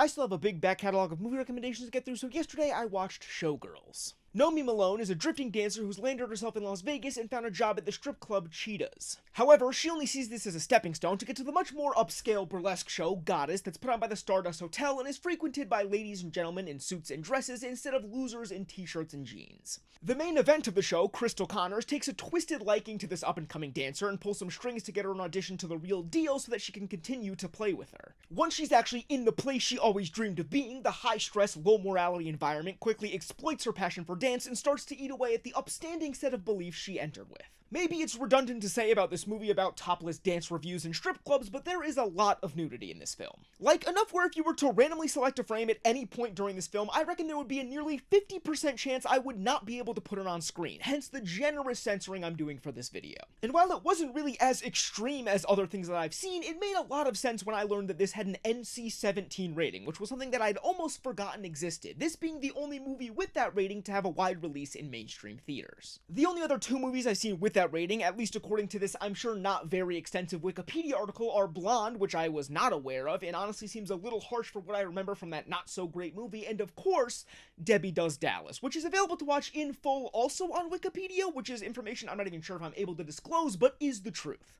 I still have a big back catalog of movie recommendations to get through, so yesterday I watched Showgirls. Nomi Malone is a drifting dancer who's landed herself in Las Vegas and found a job at the strip club Cheetahs. However, she only sees this as a stepping stone to get to the much more upscale burlesque show, Goddess, that's put on by the Stardust Hotel and is frequented by ladies and gentlemen in suits and dresses instead of losers in t-shirts and jeans. The main event of the show, Crystal Connors, takes a twisted liking to this up-and-coming dancer and pulls some strings to get her an audition to The Real Deal so that she can continue to play with her. Once she's actually in the place she always dreamed of being, the high-stress, low-morality environment quickly exploits her passion for dance and starts to eat away at the upstanding set of beliefs she entered with. Maybe it's redundant to say about this movie about topless dance reviews and strip clubs, but there is a lot of nudity in this film. Like, enough where if you were to randomly select a frame at any point during this film, I reckon there would be a nearly 50% chance I would not be able to put it on screen, hence the generous censoring I'm doing for this video. And while it wasn't really as extreme as other things that I've seen, it made a lot of sense when I learned that this had an NC-17 rating, which was something that I'd almost forgotten existed, this being the only movie with that rating to have a wide release in mainstream theaters. The only other two movies I've seen with that rating, at least according to this I'm sure not very extensive Wikipedia article, are Blonde, which I was not aware of, and honestly seems a little harsh for what I remember from that not-so-great movie, and of course, Debbie Does Dallas, which is available to watch in full also on Wikipedia, which is information I'm not even sure if I'm able to disclose, but is the truth.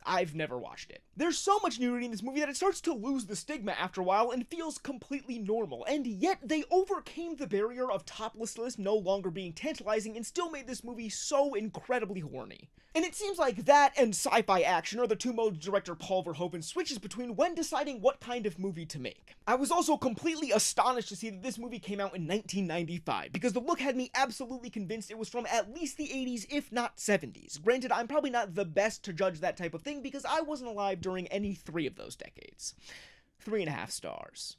I've never watched it. There's so much nudity in this movie that it starts to lose the stigma after a while and feels completely normal, and yet they overcame the barrier of toplessness no longer being tantalizing and still made this movie so incredibly horny. And it seems like that and sci-fi action are the two modes director Paul Verhoeven switches between when deciding what kind of movie to make. I was also completely astonished to see that this movie came out in 1995, because the look had me absolutely convinced it was from at least the 80s, if not 70s. Granted, I'm probably not the best to judge that type of thing because I wasn't alive during any three of those decades. 3.5 stars.